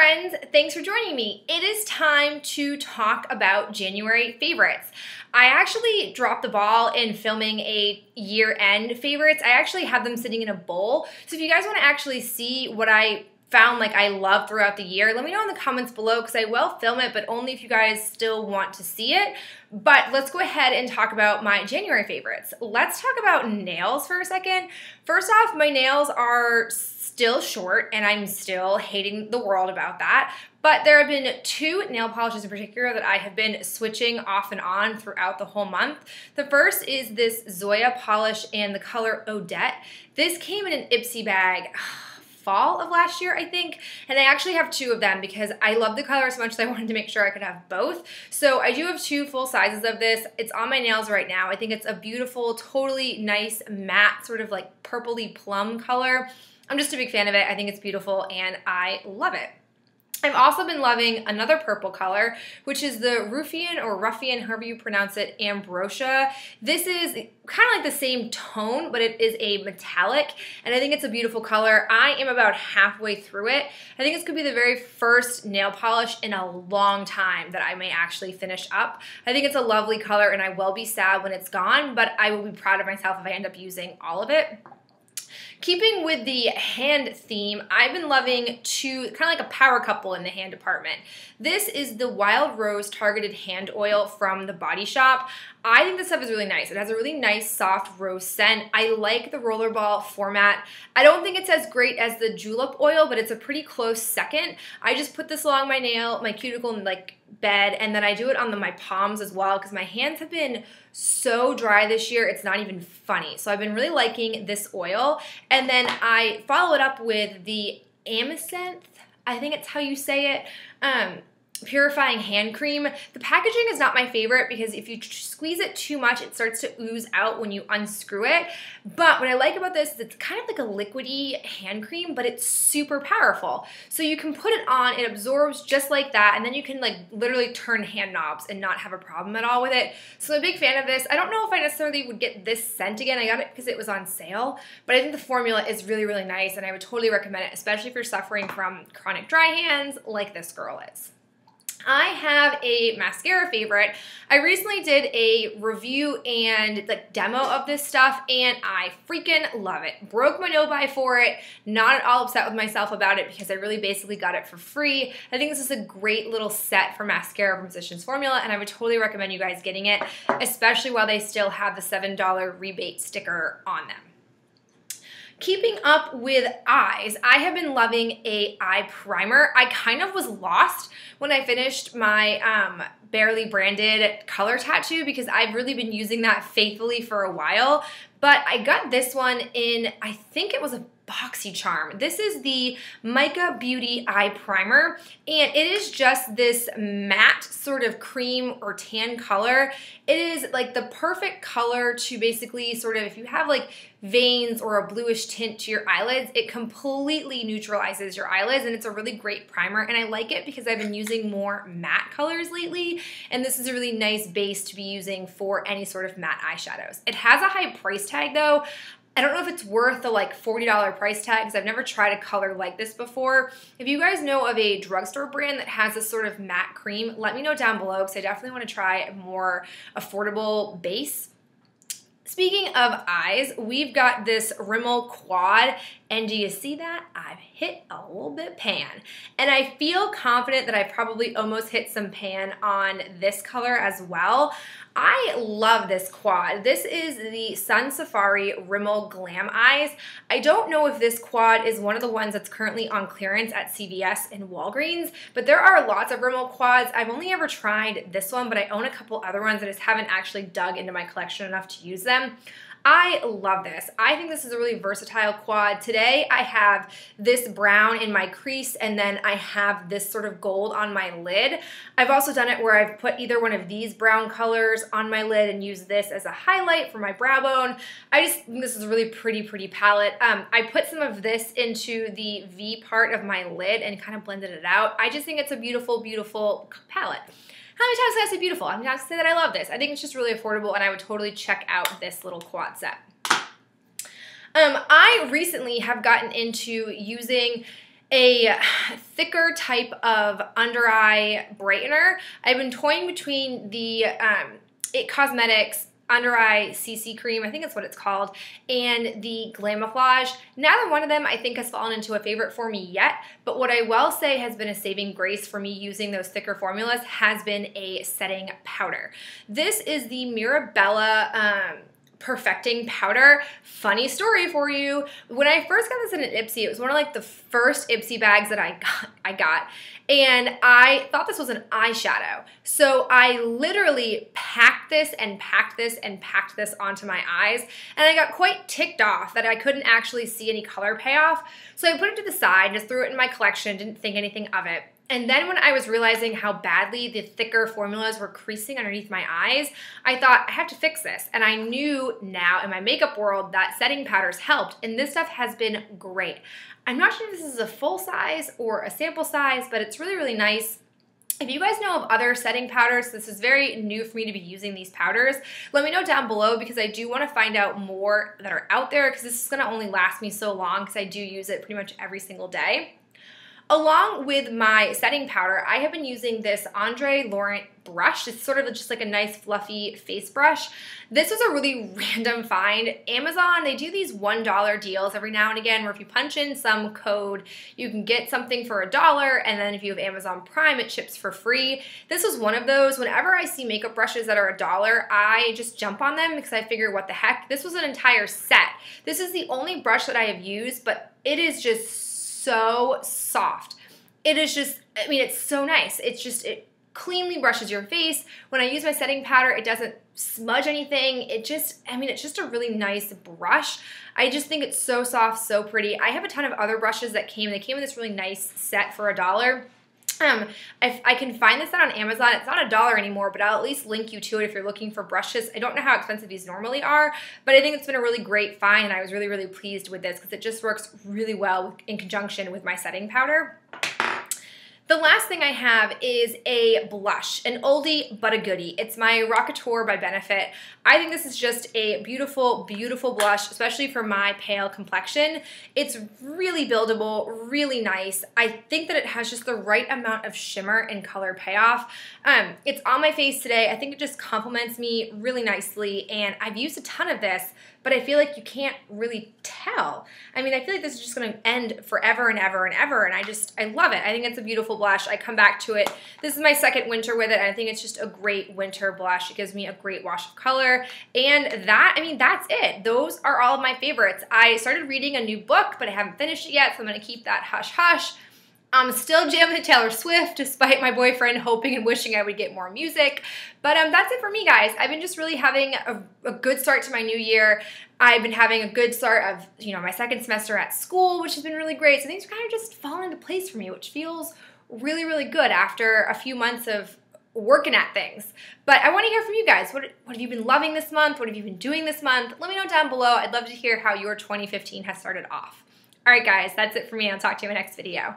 friends, thanks for joining me. It is time to talk about January favorites. I actually dropped the ball in filming a year-end favorites. I actually have them sitting in a bowl. So if you guys want to actually see what I found like I love throughout the year, let me know in the comments below because I will film it, but only if you guys still want to see it. But let's go ahead and talk about my January favorites. Let's talk about nails for a second. First off, my nails are still short and I'm still hating the world about that. But there have been two nail polishes in particular that I have been switching off and on throughout the whole month. The first is this Zoya polish and the color Odette. This came in an Ipsy bag fall of last year, I think, and I actually have two of them because I love the color so much that I wanted to make sure I could have both. So I do have two full sizes of this. It's on my nails right now. I think it's a beautiful, totally nice matte, sort of like purpley plum color. I'm just a big fan of it. I think it's beautiful and I love it. I've also been loving another purple color, which is the Ruffian or Ruffian, however you pronounce it, Ambrosia. This is kind of like the same tone, but it is a metallic, and I think it's a beautiful color. I am about halfway through it. I think this could be the very first nail polish in a long time that I may actually finish up. I think it's a lovely color, and I will be sad when it's gone, but I will be proud of myself if I end up using all of it. Keeping with the hand theme, I've been loving kind of like a power couple in the hand department. This is the Wild Rose Targeted Hand Oil from the Body Shop. I think this stuff is really nice. It has a really nice soft rose scent. I like the rollerball format. I don't think it's as great as the julep oil, but it's a pretty close second. I just put this along my nail, my cuticle, and like bed, and then I do it on my palms as well because my hands have been so dry this year, it's not even funny. So I've been really liking this oil, and then I follow it up with the Absinthe, I think it's how you say it, Purifying hand cream. The packaging is not my favorite because if you squeeze it too much, it starts to ooze out when you unscrew it. But what I like about this is it's kind of like a liquidy hand cream, but it's super powerful. So you can put it on, it absorbs just like that, and then you can like literally turn hand knobs and not have a problem at all with it. So I'm a big fan of this. I don't know if I necessarily would get this scent again. I got it because it was on sale, but I think the formula is really, really nice, and I would totally recommend it, especially if you're suffering from chronic dry hands like this girl is. I have a mascara favorite. I recently did a review and like demo of this stuff, and I freaking love it. Broke my no-buy for it. Not at all upset with myself about it because I really basically got it for free. I think this is a great little set for mascara from Physicians Formula, and I would totally recommend you guys getting it, especially while they still have the $7 rebate sticker on them. Keeping up with eyes, I have been loving a eye primer. I kind of was lost when I finished my Barely Branded color tattoo because I've really been using that faithfully for a while. But I got this one in, I think it was a BoxyCharm. This is the Mica Beauty Eye Primer, and it is just this matte sort of cream or tan color. It is like the perfect color to basically sort of, if you have like veins or a bluish tint to your eyelids, it completely neutralizes your eyelids, and it's a really great primer, and I like it because I've been using more matte colors lately, and this is a really nice base to be using for any sort of matte eyeshadows. It has a high price tag though. I don't know if it's worth the like $40 price tag because I've never tried a color like this before. If you guys know of a drugstore brand that has this sort of matte cream, let me know down below because I definitely want to try a more affordable base. Speaking of eyes, we've got this Rimmel Quad, and do you see that? I've hit a little bit pan. And I feel confident that I probably almost hit some pan on this color as well. I love this quad. This is the Sun Safari Rimmel Glam Eyes. I don't know if this quad is one of the ones that's currently on clearance at CVS and Walgreens, but there are lots of Rimmel quads. I've only ever tried this one, but I own a couple other ones. I just haven't actually dug into my collection enough to use them. I love this. I think this is a really versatile quad. Today I have this brown in my crease, and then I have this sort of gold on my lid. I've also done it where I've put either one of these brown colors on my lid and used this as a highlight for my brow bone. I just think this is a really pretty palette. I put some of this into the V part of my lid and kind of blended it out. I just think it's a beautiful palette. How many times can I say beautiful? I'm not gonna say that I love this. I think it's just really affordable, and I would totally check out this little quad set. I recently have gotten into using a thicker type of under eye brightener. I've been toying between the It Cosmetics Under Eye CC Cream, I think that's what it's called, and the Glamouflage. Neither one of them I think has fallen into a favorite for me yet, but what I will say has been a saving grace for me using those thicker formulas has been a setting powder. This is the MiraBella Perfecting Powder. Funny story for you. When I first got this in an Ipsy, it was one of like the first Ipsy bags that I got, and I thought this was an eyeshadow. So I literally packed this and packed this and packed this onto my eyes, and I got quite ticked off that I couldn't actually see any color payoff. So I put it to the side, just threw it in my collection, didn't think anything of it. And then when I was realizing how badly the thicker formulas were creasing underneath my eyes, I thought, I have to fix this. And I knew now in my makeup world that setting powders helped, and this stuff has been great. I'm not sure if this is a full size or a sample size, but it's really, really nice. If you guys know of other setting powders, this is very new for me to be using these powders. Let me know down below because I do want to find out more that are out there because this is going to only last me so long because I do use it pretty much every single day. Along with my setting powder, I have been using this Andre Laurent brush. It's sort of just like a nice fluffy face brush. This was a really random find. Amazon, they do these $1 deals every now and again where if you punch in some code, you can get something for $1, and then if you have Amazon Prime, it ships for free. This was one of those. Whenever I see makeup brushes that are $1, I just jump on them because I figure what the heck. This was an entire set. This is the only brush that I have used, but it is just so soft. It is just, I mean, it's so nice. It's just, it cleanly brushes your face. When I use my setting powder, it doesn't smudge anything. It just, I mean, it's just a really nice brush. I just think it's so soft, so pretty. I have a ton of other brushes that came. They came in this really nice set for $1. If I can find this out on Amazon, it's not $1 anymore, but I'll at least link you to it if you're looking for brushes. I don't know how expensive these normally are, but I think it's been a really great find, and I was really, really pleased with this because it just works really well in conjunction with my setting powder. The last thing I have is a blush, an oldie but a goodie. It's my Rockateur by Benefit. I think this is just a beautiful, beautiful blush, especially for my pale complexion. It's really buildable, really nice. I think that it has just the right amount of shimmer and color payoff. It's on my face today. I think it just complements me really nicely, and I've used a ton of this, but I feel like you can't really tell. I mean, I feel like this is just gonna end forever and ever and ever, and I love it. I think it's a beautiful blush. I come back to it. This is my second winter with it, and I think it's just a great winter blush. It gives me a great wash of color, and I mean, that's it. Those are all of my favorites. I started reading a new book, but I haven't finished it yet, so I'm gonna keep that hush-hush. I'm still jamming to Taylor Swift, despite my boyfriend hoping and wishing I would get more music. But that's it for me, guys. I've been just really having a good start to my new year. I've been having a good start of, you know, my second semester at school, which has been really great. So things are kind of just falling into place for me, which feels really, really good after a few months of working at things. But I want to hear from you guys. What have you been loving this month? What have you been doing this month? Let me know down below. I'd love to hear how your 2015 has started off. All right, guys, that's it for me. I'll talk to you in my next video.